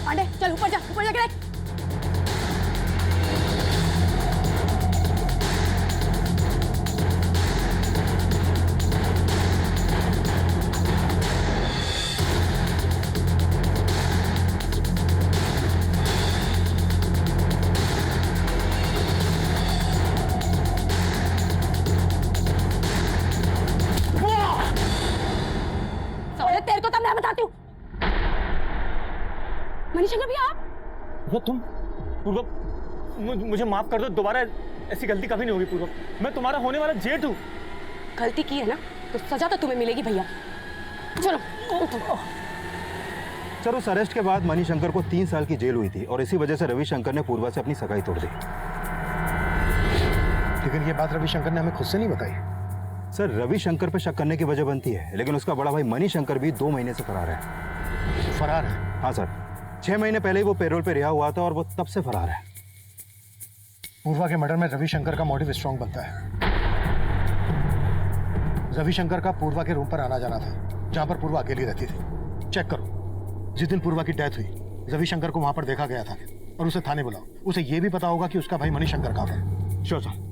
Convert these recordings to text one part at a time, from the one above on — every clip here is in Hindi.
पांडे चल ऊपर जाके देख। तेरे को तब मैं बताती हूँ। मनीशंकर भैया आप? तुम पूर्व, मुझे माफ कर दो, दोबारा ऐसी गलती कभी नहीं होगी पूर्व। मैं तुम्हारा होने वाला जेठ हूँ। गलती की है ना तो सजा तो तुम्हें मिलेगी भैया। चलो सर, उस अरेस्ट के बाद मनीशंकर को 3 साल की जेल हुई थी और इसी वजह से रविशंकर ने पूर्वा से अपनी सगाई तोड़ दी। लेकिन ये बात रविशंकर ने हमें खुद से नहीं बताई। सर, रविशंकर पे शक करने की वजह बनती है, लेकिन उसका बड़ा भाई मनीशंकर भी 2 महीने से फरार है। फरार है? हाँ सर, 6 महीने पहले ही वो पेरोल पे रिहा हुआ था और वो तब से फरार है। पूर्वा के मर्डर में रविशंकर का मोटिव स्ट्रॉन्ग बनता है। रविशंकर का पूर्वा के रूम पर आना जाना था, जहां पर पूर्वा अकेली रहती थी। चेक करो, जिस दिन पूर्वा की डेथ हुई रविशंकर को वहां पर देखा गया था और उसे थाने बुलाओ। उसे यह भी पता होगा कि उसका भाई मनीशंकर कहां है। Sure sir.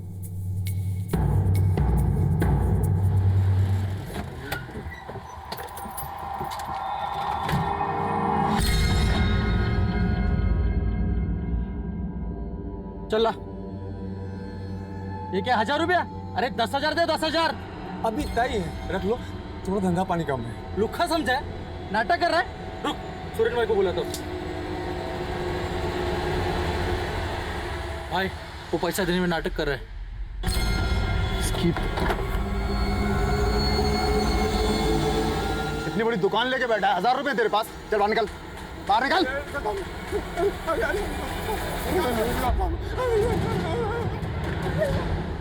चल ला। ये क्या 1000 रुपया? अरे 10,000 दे, 10,000। अभी तय है, रख लो, थोड़ा धंधा पानी कम है। लुखा समझा है? नाटक कर रहा है? रुक, सुरेंद्र भाई को बोला तो। भाई वो पैसा देने में नाटक कर रहा है। इतनी बड़ी दुकान लेके बैठा है, 1000 रुपए तेरे पास। चल बाहर निकल, बाहर निकल।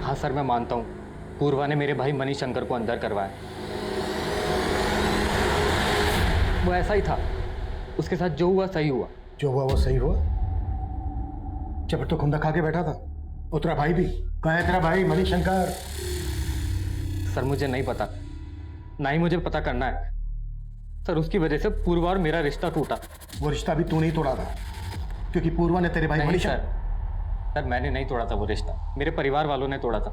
हाँ सर, मैं मानता हूँ पूर्वा ने मेरे भाई मनीशंकर को अंदर करवाया। वो ऐसा ही था, उसके साथ जो हुआ सही हुआ। जो हुआ वो सही हुआ? जब तो खुंदा खा के बैठा था, और तेरा भाई भी कहाँ है? तेरा भाई मनीशंकर? सर मुझे नहीं पता, ना ही मुझे पता करना है सर। उसकी वजह से पूर्वा और मेरा रिश्ता टूटा। वो रिश्ता भी तू नहीं तोड़ा था, क्योंकि पूर्वा ने तेरे भाई नहीं मनीशंकर। सर मैंने नहीं तोड़ा था वो रिश्ता, मेरे परिवार वालों ने तोड़ा था।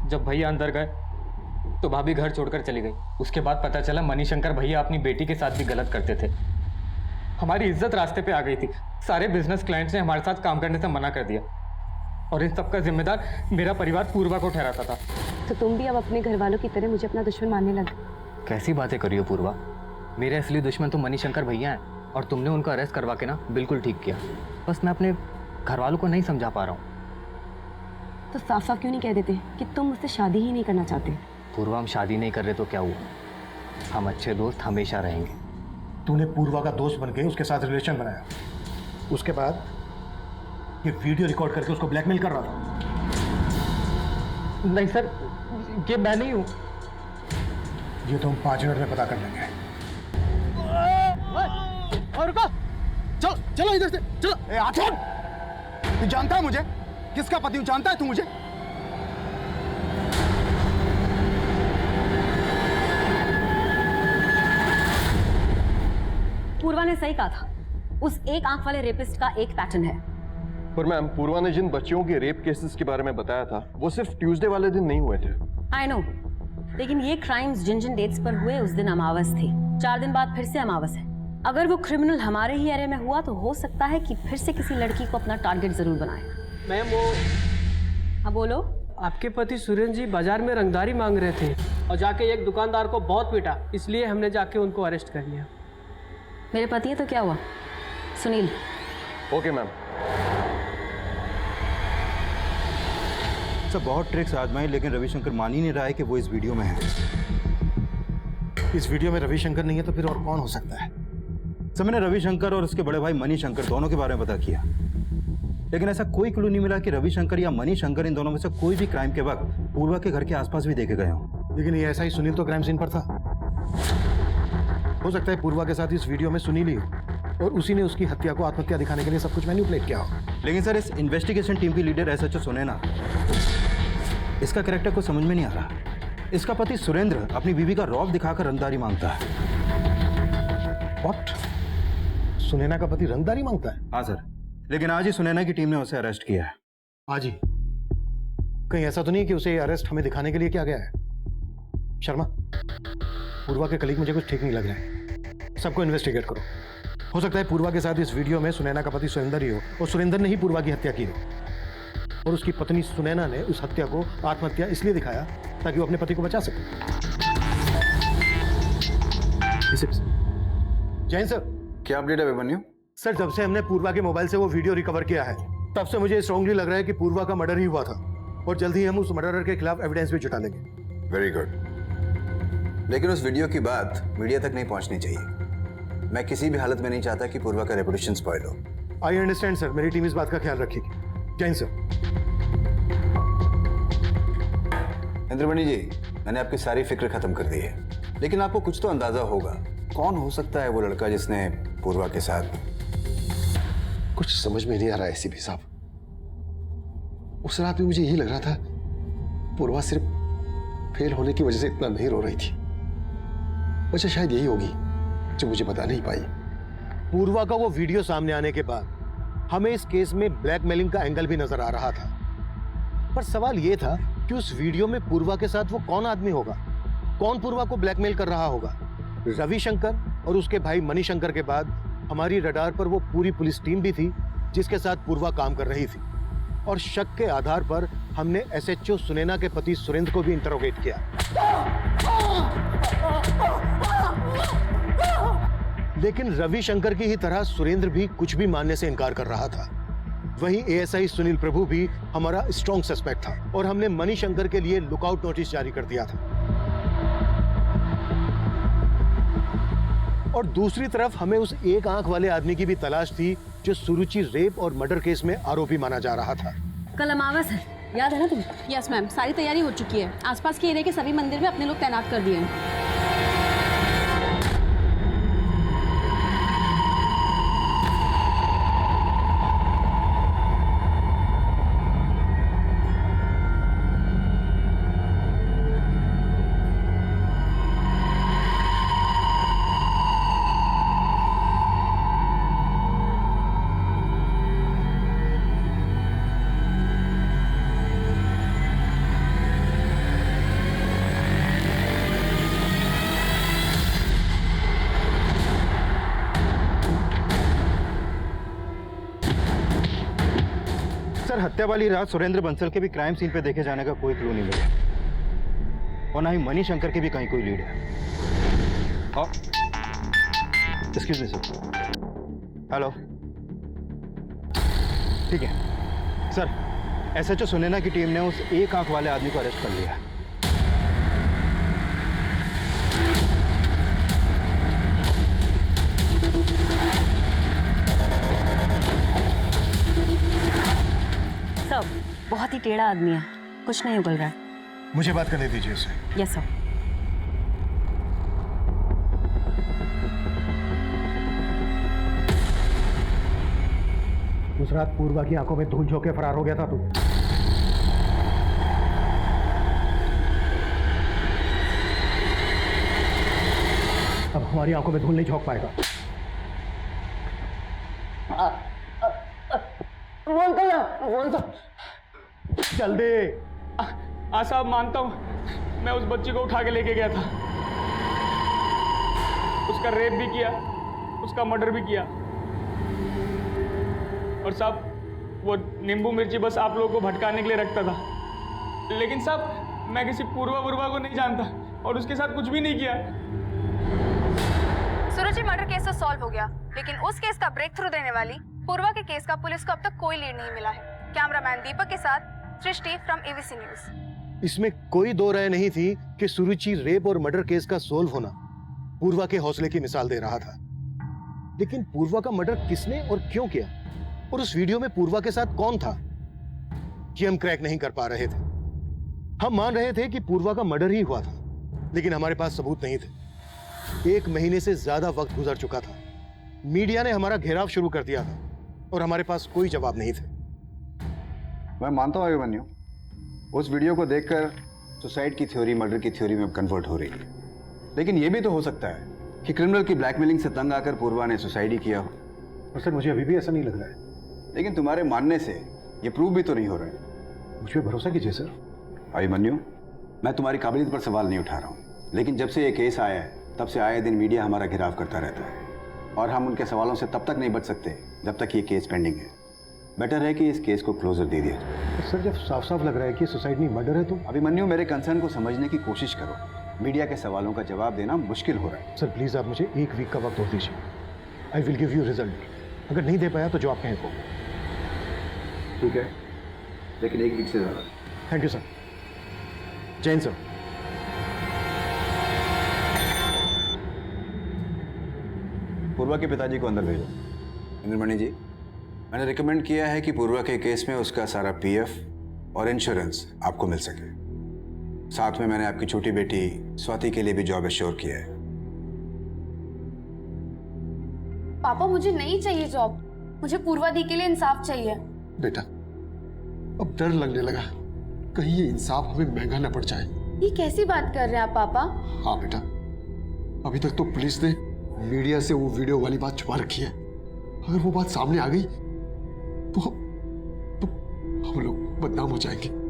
जब भैया अंदर गए तो भाभी घर छोड़कर चली गई। उसके बाद पता चला मनीशंकर भैया अपनी बेटी के साथ भी गलत करते थे। हमारी इज्जत रास्ते पे आ गई थी। सारे बिजनेस क्लाइंट्स ने हमारे साथ काम करने से मना कर दिया और इन सबका जिम्मेदार मेरा परिवार पूर्वा को ठहराता था। तो तुम भी अब अपने घर वालों की तरह मुझे अपना दुश्मन मानने लगे? कैसी बातें करी हो पूर्वा? मेरे असली दुश्मन तो मनीशंकर भैया हैं और तुमने उनको अरेस्ट करवा के ना बिल्कुल ठीक किया। बस मैं अपने घर वालों को नहीं समझा पा रहा हूँ। तो साफ साफ क्यों नहीं कह देते कि तुम मुझसे शादी ही नहीं करना चाहते? पूर्वा, हम शादी नहीं कर रहे तो क्या हुआ? हम अच्छे दोस्त हमेशा रहेंगे। तूने पूर्वा का दोस्त बन के उसके साथ रिलेशन बनाया, उसके बाद ये वीडियो रिकॉर्ड करके उसको ब्लैकमेल कर रहा था। नहीं सर, ये मैं नहीं हूँ। ये तो हम 5 मिनट में पता कर लेंगे। और रुको, चलो चलो इधर से चलो। ए आठन, तू जानता है मुझे? किसका पति हूं जानता है तू मुझे? पूर्वा ने सही कहा था, उस एक आंख वाले रेपिस्ट का एक पैटर्न है। पर मैम, पूर्वा ने जिन बच्चियों के रेप केसेस के बारे में बताया था वो सिर्फ ट्यूसडे वाले दिन नहीं हुए थे। आई नो, लेकिन ये क्राइम्स जिन जिन डेट्स पर हुए उस दिन अमावस थी। 4 दिन बाद फिर से अमावस है। अगर वो क्रिमिनल हमारे ही एरिया में हुआ तो हो सकता है कि फिर से किसी लड़की को अपना टारगेट जरूर बनाए। मैम वो हाँ बोलो। आपके पति सुरेंद्र जी बाजार में रंगदारी मांग रहे थे और जाके एक दुकानदार को बहुत पीटा, इसलिए हमने जाके उनको अरेस्ट कर लिया। मेरे पति है तो क्या हुआ? सुनील। Okay ma'am. सब बहुत ट्रिक्स आजमाए, लेकिन रविशंकर मान ही नहीं रहा है कि वो इस वीडियो में है। इस वीडियो में रविशंकर नहीं है तो फिर और कौन हो सकता है? सर, मैंने रविशंकर और उसके बड़े भाई मनीशंकर दोनों के बारे में पता किया, लेकिन ऐसा कोई क्लू नहीं मिला कि रविशंकर या मनीशंकर इन दोनों में से कोई भी क्राइम के वक्त पूर्वा के घर के आसपास भी देखे गए हों। लेकिन ये ऐसा ही सुनील तो क्राइम सीन पर था। हो सकता है पूर्वा के साथ इस वीडियो में सुनील ही हो और उसी ने उसकी हत्या को आत्महत्या दिखाने के लिए सब कुछ मैनिपुलेट किया हो। लेकिन सर, इस इन्वेस्टिगेशन टीम की लीडर एसएचओ सुनैना, इसका कैरेक्टर को समझ में नहीं आ रहा। इसका पति सुरेंद्र अपनी बीवी का रौब दिखाकर रंगदारी मांगता है। व्हाट? सुनैना का पति रंगदारी मांगता है? हाँ सर, लेकिन आज ही सुनैना की टीम ने उसे अरेस्ट किया है। आज ही? कहीं ऐसा तो नहीं कि उसे अरेस्ट हमें दिखाने के लिए किया गया है? शर्मा, पूर्वा के कलीग मुझे कुछ ठीक नहीं लग रहा है। सबको इन्वेस्टिगेट करो। हो सकता है पूर्वा के साथ इस वीडियो में सुनैना का पति सुरेंद्र ही हो, और सुरेंद्र ने ही पूर्वा की हत्या की हो, और उसकी पत्नी सुनैना ने उस हत्या को आत्महत्या इसलिए दिखाया ताकि वो अपने पति को बचा सके। जैन सर, क्या अपडेट है अभिमन्यु? सर जब से हमने पूर्वा के मोबाइल से वो वीडियो रिकवर किया है, तब से मुझे स्ट्रांगली लग रहा है कि पूर्वा का मर्डर ही हुआ था, और जल्द ही हम उस मर्डरर के खिलाफ एविडेंस भी जुटा लेंगे। वेरी गुड, लेकिन उस वीडियो की बात मीडिया तक नहीं पहुंचनी चाहिए। मैं किसी भी हालत में नहीं चाहता कि पूर्वा का रेपुटेशन स्पॉइल हो। आई अंडरस्टैंड सर, मेरी टीम इस बात का ख्याल रखेगी। जैन सर। इंद्रमणि जी, मैंने आपकी सारी फिक्र खत्म कर दी है, लेकिन आपको कुछ तो अंदाजा होगा कौन हो सकता है वो लड़का जिसने पूर्वा के साथ। कुछ समझ में नहीं आ रहा है एसीपी साहब। उस रात में मुझे यही लग रहा था पूर्वा सिर्फ फेल होने की वजह से इतना नहीं रो रही थी। वजह शायद यही होगी जो मुझे बता नहीं पाई। पूर्वा का वो वीडियो सामने आने के बाद हमें इस केस में ब्लैकमेलिंग का एंगल भी नजर आ रहा था, पर सवाल ये था कि उस वीडियो में पूर्वा के साथ वो कौन आदमी होगा, कौन पूर्वा को ब्लैकमेल कर रहा होगा। रविशंकर और उसके भाई मणिशंकर के बाद हमारी रडार पर वो पूरी पुलिस टीम भी थी जिसके साथ पूर्वा काम कर रही थी, और शक के आधार पर हमने एसएचओ सुनैना के पति सुरेंद्र को भी इंटरोगेट किया। लेकिन रविशंकर की ही तरह सुरेंद्र भी कुछ भी मानने से इनकार कर रहा था। वहीं एएसआई सुनील प्रभु भी हमारा स्ट्रॉन्ग सस्पेक्ट था, और हमने मणिशंकर के लिए लुकआउट नोटिस जारी कर दिया था। और दूसरी तरफ हमें उस एक आंख वाले आदमी की भी तलाश थी जो सुरुचि रेप और मर्डर केस में आरोपी माना जा रहा था। कल अमावस है, याद है ना तुम्हें? यस मैम, सारी तैयारी हो चुकी है। आसपास के एरिया के सभी मंदिर में अपने लोग तैनात कर दिए हैं। सर, हत्या वाली रात सुरेंद्र बंसल के भी क्राइम सीन पे देखे जाने का कोई क्लू नहीं मिला, और ना ही मणिशंकर की भी कहीं कोई लीड है। Excuse me sir. हेलो, ठीक है सर, एसएचओ सुनैना की टीम ने उस एक आंख वाले आदमी को अरेस्ट कर लिया। सब बहुत ही टेढ़ा आदमी है, कुछ नहीं उगल रहा है। मुझे बात करने दीजिए उससे। Yes sir. उस रात पूर्वा की आंखों में धूल झोंक के फरार हो गया था तू। अब हमारी आंखों में धूल नहीं झोंक पाएगा। जल्दी। हाँ साहब, मानता हूँ, मैं उस बच्ची को उठा के लेके गया था, उसका रेप भी किया, उसका मर्डर भी किया। और साहब, वो नींबू मिर्ची बस आप लोगों को भटकाने के लिए रखता था, लेकिन साहब मैं किसी पूर्वा को नहीं जानता और उसके साथ कुछ भी नहीं किया। सुरुचि मर्डर केस तो सॉल्व हो गया, लेकिन उस केस का ब्रेक थ्रू देने वाली पूर्वा के केस का पुलिस को अब तक कोई लीड नहीं मिला है। कैमरामैन दीपक के साथ सृष्टि फ्रॉम एबीसी न्यूज। इसमें कोई दो राय नहीं थी कि सुरुचि रेप और मर्डर केस का सोल्व होना पूर्वा के हौसले की मिसाल दे रहा था। लेकिन पूर्वा का मर्डर किसने और क्यों किया, और उस वीडियो में पूर्वा के साथ कौन था, ये हम क्रैक नहीं कर पा रहे थे। हम मान रहे थे कि पूर्वा का मर्डर ही हुआ था, लेकिन हमारे पास सबूत नहीं थे। 1 महीने से ज्यादा वक्त गुजर चुका था, मीडिया ने हमारा घेराव शुरू कर दिया था और हमारे पास कोई जवाब नहीं थे। मैं मानता हूँ अभिमन्यु, उस वीडियो को देखकर सुसाइड की थ्योरी मर्डर की थ्योरी में कन्वर्ट हो रही है, लेकिन यह भी तो हो सकता है कि क्रिमिनल की ब्लैकमेलिंग से तंग आकर पूर्वा ने सुसाइड ही किया हो। और सर मुझे अभी भी ऐसा नहीं लग रहा है। लेकिन तुम्हारे मानने से ये प्रूव भी तो नहीं हो रहे। मुझ पर भरोसा कीजिए सर। अभिमन्यु, मैं तुम्हारी काबिलियत पर सवाल नहीं उठा रहा हूँ, लेकिन जब से ये केस आया है तब से आए दिन मीडिया हमारा घिराव करता रहता है और हम उनके सवालों से तब तक नहीं बच सकते जब तक ये केस पेंडिंग है। बेटर है कि इस केस को क्लोजर दे दिया जाए। सर जब साफ साफ लग रहा है कि सुसाइड नहीं मर्डर है तो? अभिमन्यु, मेरे कंसर्न को समझने की कोशिश करो। मीडिया के सवालों का जवाब देना मुश्किल हो रहा है। सर प्लीज़ आप मुझे 1 वीक का वक्त और दीजिए। I will give you result. अगर नहीं दे पाया तो जो आप कहें को। ठीक है, लेकिन 1 वीक से ज़्यादा। Thank you sir. Jain sir. Purva के पिताजी को अंदर भेजो। इंद्रमणि जी, मैंने रिकमेंड किया है कि पूर्वा के केस में उसका सारा पीएफ और इंश्योरेंस आपको मिल सके। साथ में मैंने आपकी छोटी बेटी स्वाति के लिए भी जॉब एश्योर किया है। पापा मुझे नहीं चाहिए जॉब, मुझे पूर्वा दी के लिए इंसाफ चाहिए। बेटा, अब डर लगने लगा कहीं ये इंसाफ हमें महंगा न पड़ जाए। ये कैसी बात कर रहे हैं आप पापा? हाँ बेटा, अभी तक तो पुलिस ने मीडिया से वो वीडियो वाली बात छुपा रखी है। अगर वो बात सामने आ गई तो हम लोग बदनाम हो जाएंगे।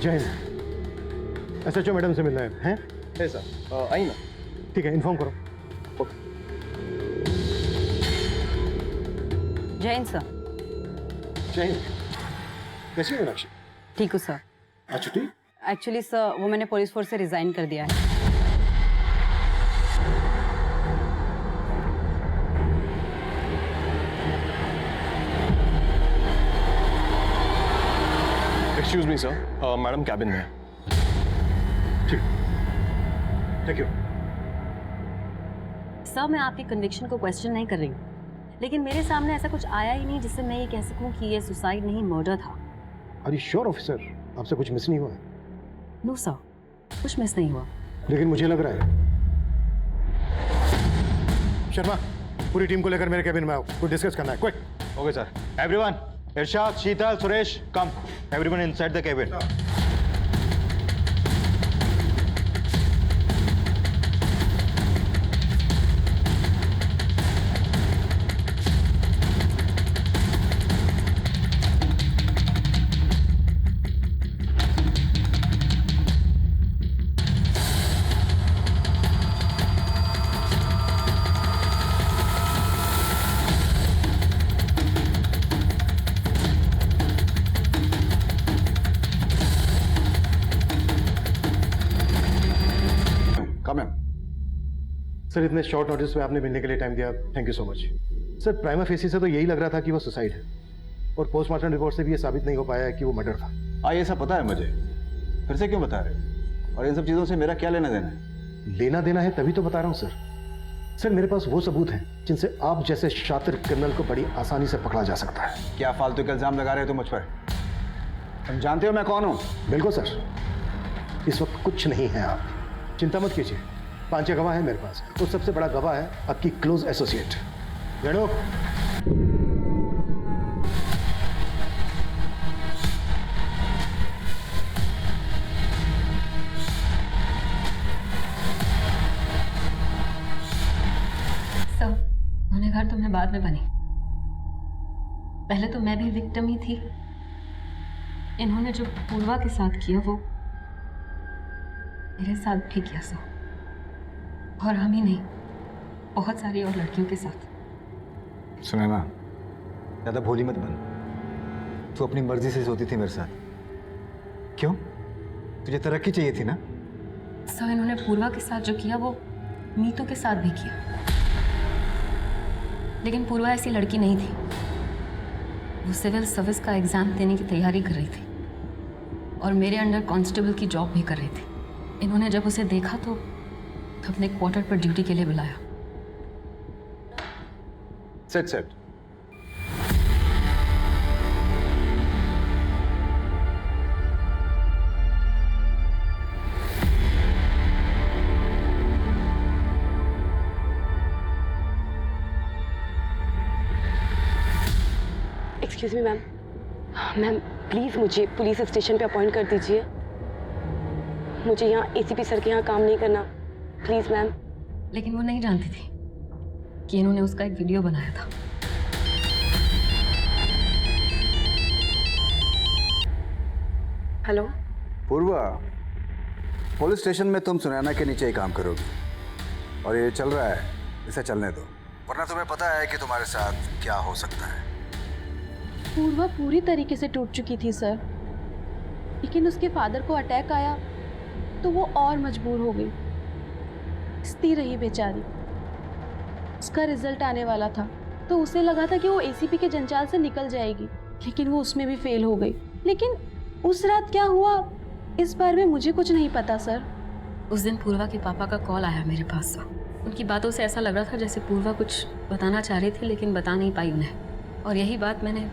जैन, SHO मैडम से मिलना है है सर, आई ना। ठीक है, इन्फॉर्म करो। जैन सर। जैन, कैसी हो मीनाक्षी? ठीक हूँ सर। आज छुट्टी? एक्चुअली सर वो मैंने पुलिस फोर्स से रिजाइन कर दिया है। Excuse me sir, madam cabin में है। ठीक, थैंक यू। सर मैं आपकी कन्विक्शन को क्वेश्चन नहीं कर रही हूँ, लेकिन मेरे सामने ऐसा कुछ आया ही नहीं जिससे मैं ये कह सकूँ कि ये सुसाइड नहीं मर्डर था। Are you sure officer? आपसे कुछ मिस नहीं हुआ है? नो सर, कुछ मिस नहीं हुआ। लेकिन मुझे लग रहा है। शर्मा, पूरी टीम को लेकर मेरे कैबिन में आओ, कुछ डिस्कस करना है। Quick. Okay sir. Everyone, Irshad, Sheetal, Suresh, come. Everyone inside the cabin. Sir इतने शॉर्ट नोटिस में आपने मिलने के लिए टाइम दिया, thank you so much. Sir prima facie से तो यही लग रहा था कि वो सुसाइड है, और पोस्टमार्टम रिपोर्ट से भी ये साबित नहीं हो पाया है कि वो मर्डर था। हाँ, ये सब पता है मुझे, फिर से क्यों बता रहे हो? और इन सब चीज़ों से मेरा क्या लेना देना है? लेना देना है तभी तो बता रहा हूँ सर। सर मेरे पास वो सबूत हैं जिनसे आप जैसे शातिर क्रिमिनल को बड़ी आसानी से पकड़ा जा सकता है। क्या फालतू के इल्जाम लगा रहे हो तुम मुझ पर? तुम जानते हो मैं कौन हूँ? बिल्कुल सर, इस वक्त कुछ नहीं है आप, चिंता मत कीजिए। 5 गवाह है मेरे पास, और सबसे बड़ा गवाह है आपकी क्लोज एसोसिएट रेणु। सर, गुनहगार तो मैं बाद में बनी, पहले तो मैं भी विक्टिम ही थी। इन्होंने जो पूर्वा के साथ किया वो मेरे साथ भी किया सर, और हम ही नहीं, बहुत सारी और लड़कियों के साथ। सुनैना, ज़्यादा भोली मत बन। तू अपनी मर्जी से सोती थी मेरे साथ। क्यों? तुझे तरक्की चाहिए थी ना? सर इन्होंने पूर्वा के साथ जो किया वो मीतू के साथ भी किया, लेकिन पूर्वा ऐसी लड़की नहीं थी। वो सिविल सर्विस का एग्जाम देने की तैयारी कर रही थी और मेरे अंडर कांस्टेबल की जॉब भी कर रही थी। इन्होंने जब उसे देखा तो अपने क्वार्टर पर ड्यूटी के लिए बुलाया। Set excuse me ma'am, ma'am please मुझे पुलिस स्टेशन पे अपॉइंट कर दीजिए। मुझे यहाँ एसीपी सर के यहाँ काम नहीं करना, प्लीज़ मैम। लेकिन वो नहीं जानती थी कि इन्होंने उसका एक वीडियो बनाया था। हेलो पूर्वा, पुलिस स्टेशन में तुम सुनैना के नीचे ही काम करोगी और ये चल रहा है, इसे चलने दो, वरना तुम्हें पता है कि तुम्हारे साथ क्या हो सकता है। पूर्वा पूरी तरीके से टूट चुकी थी सर, लेकिन उसके फादर को अटैक आया तो वो और मजबूर हो गई, स्थिर रही बेचारी। उसका रिजल्ट आने वाला था तो उसे लगा था कि वो एसीपी के जंजाल से निकल जाएगी, लेकिन वो उसमें भी फेल हो गई। लेकिन उस रात क्या हुआ इस बारे में मुझे कुछ नहीं पता सर। उस दिन पूर्वा के पापा का कॉल आया मेरे पास। उनकी बातों से ऐसा लग रहा था जैसे पूर्वा कुछ बताना चाह रही थी लेकिन बता नहीं पाई उन्हें, और यही बात मैंने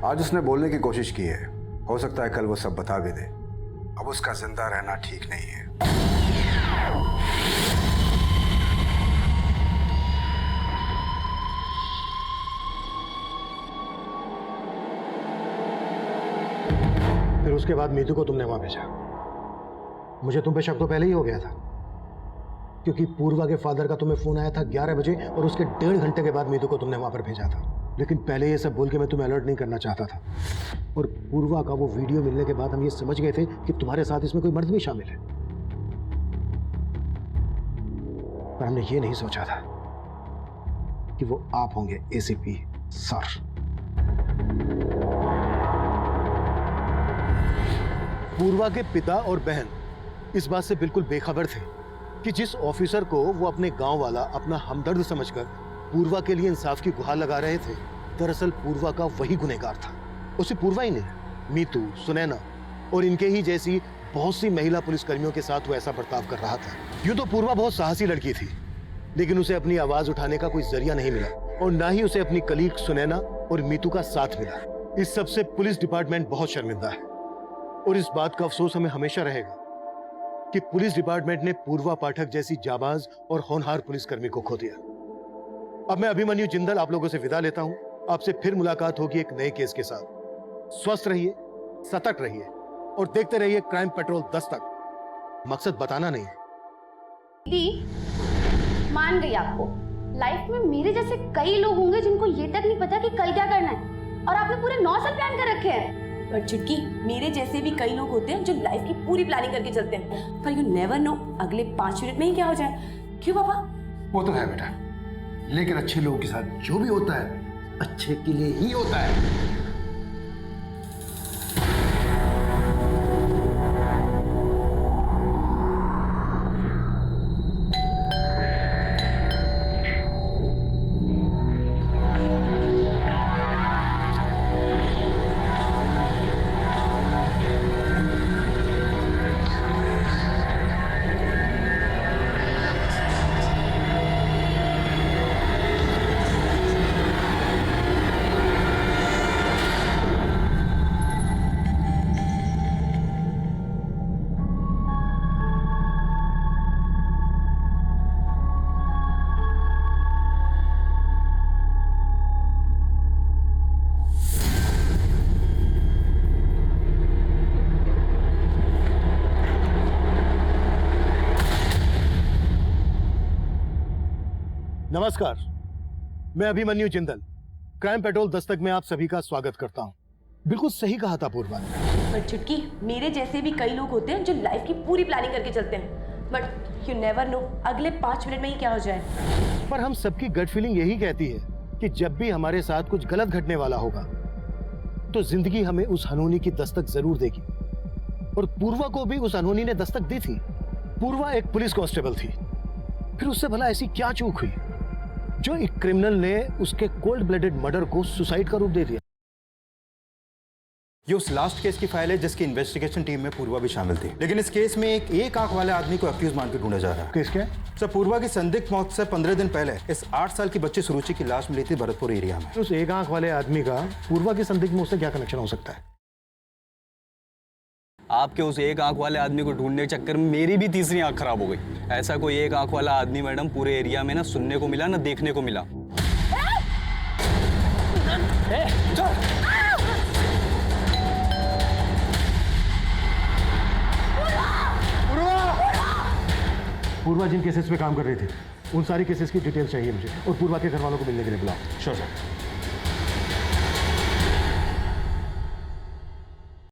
आज उसने बोलने की कोशिश की है, हो सकता है कल वो सब बता भी दे। अब उसका जिंदा रहना ठीक नहीं है। फिर उसके बाद मीतू को तुमने वहां भेजा। मुझे तुम पे शक तो पहले ही हो गया था, क्योंकि पूर्वा के फादर का तुम्हें फोन आया था 11 बजे और उसके 1.5 घंटे के बाद मीतू को तुमने वहां पर भेजा था। लेकिन पहले ये सब बोल के मैं तुम्हें अलर्ट नहीं करना चाहता था, और पूर्वा का वो वीडियो मिलने के बाद हम ये समझ गए थे कि तुम्हारे साथ इसमें कोई मर्द भी शामिल है। पर हमने ये नहीं सोचा था कि वो आप होंगे एसीपी सर। पूर्वा के पिता और बहन इस बात से बिल्कुल बेखबर थे कि जिस ऑफिसर को वो अपने गांव वाला अपना हमदर्द समझकर पूर्वा के लिए इंसाफ की गुहार लगा रहे थे, दरअसल पूर्वा का वही गुनहगार था। उसे पूर्वा ही नहीं, मीतू, सुनैना और इनके ही जैसी बहुत सी महिला पुलिसकर्मियों के साथ वो ऐसा बर्ताव कर रहा था। यूं तो पूर्वा बहुत साहसी लड़की थी, लेकिन उसे अपनी आवाज उठाने का कोई जरिया नहीं मिला, और ना ही उसे अपनी कलीग सुनैना और मीतू का साथ मिला। इस सबसे पुलिस डिपार्टमेंट बहुत शर्मिंदा है, और इस बात का अफसोस हमें हमेशा रहेगा कि पुलिस डिपार्टमेंट ने पूर्वा पाठक जैसी जाबाज और होनहार पुलिसकर्मी को खो दिया। अब मैं अभिमन्यु जिंदल आप लोगों से विदा लेता हूं। आपसे फिर मुलाकात होगी एक नए केस के साथ। स्वस्थ रहिए, सतर्क रहिए और देखते रहिए क्राइम पेट्रोल दस्तक। मकसद बताना नहीं। दी मान गई आपको, लाइफ में मेरे जैसे कई लोग होंगे जिनको ये तक नहीं पता कि कल क्या करना है, और आपने पूरे 9 साल प्लान कर रखे हैं। पर चुटकी, मेरे जैसे भी कई लोग होते हैं जो लाइफ की पूरी प्लानिंग करके चलते हैं, पर यू नेवर नो अगले 5 मिनट में ही क्या हो जाए। क्यों पापा? वो तो है बेटा, लेकिन अच्छे लोगों के साथ जो भी होता है अच्छे के लिए ही होता है। नमस्कार, मैं अभिमन्यु जिंदल क्राइम पेट्रोल दस्तक में आप सभी का स्वागत करता हूं। बिल्कुल सही कहा था पूर्वा ने। पर चुटकी, मेरे जैसे भी कई लोग होते हैं जो लाइफ की पूरी प्लानिंग करके चलते हैं, बट यू नेवर नो अगले 5 मिनट में ही क्या हो जाए। पर हम सबकी गट फीलिंग यही कहती है कि जब भी हमारे साथ कुछ गलत घटने वाला होगा तो जिंदगी हमें उस अनहोनी की दस्तक जरूर देगी। और पूर्वा को भी उस अनहोनी ने दस्तक दी थी। पूर्वा एक पुलिस कांस्टेबल थी, फिर उससे भला ऐसी क्या चूक हुई जो एक क्रिमिनल ने उसके कोल्ड ब्लडेड मर्डर को सुसाइड का रूप दे दिया। ये उस लास्ट केस की फाइल है जिसकी इन्वेस्टिगेशन टीम में पूर्वा भी शामिल थी, लेकिन इस केस में एक आंख वाले आदमी को अक्यूज मान के ढूंढा जा रहा है। केस क्या? सर, पूर्वा की संदिग्ध मौत से 15 दिन पहले इस 8 साल की बच्ची सुरुचि की लाश मिली थी भरतपुर एरिया में। उस एक आंख वाले आदमी का पूर्वा की संदिग्ध मौत से क्या कनेक्शन हो सकता है? आपके उस एक आंख वाले आदमी को ढूंढने के चक्कर में मेरी भी तीसरी आंख खराब हो गई। ऐसा कोई एक आंख वाला आदमी मैडम पूरे एरिया में ना सुनने को मिला ना देखने को मिला। पूर्वा जिन केसेस पे काम कर रही थी उन सारी केसेस की डिटेल चाहिए मुझे, और पूर्वा के घर वालों को मिलने के लिए बुलाओ। Sure sir.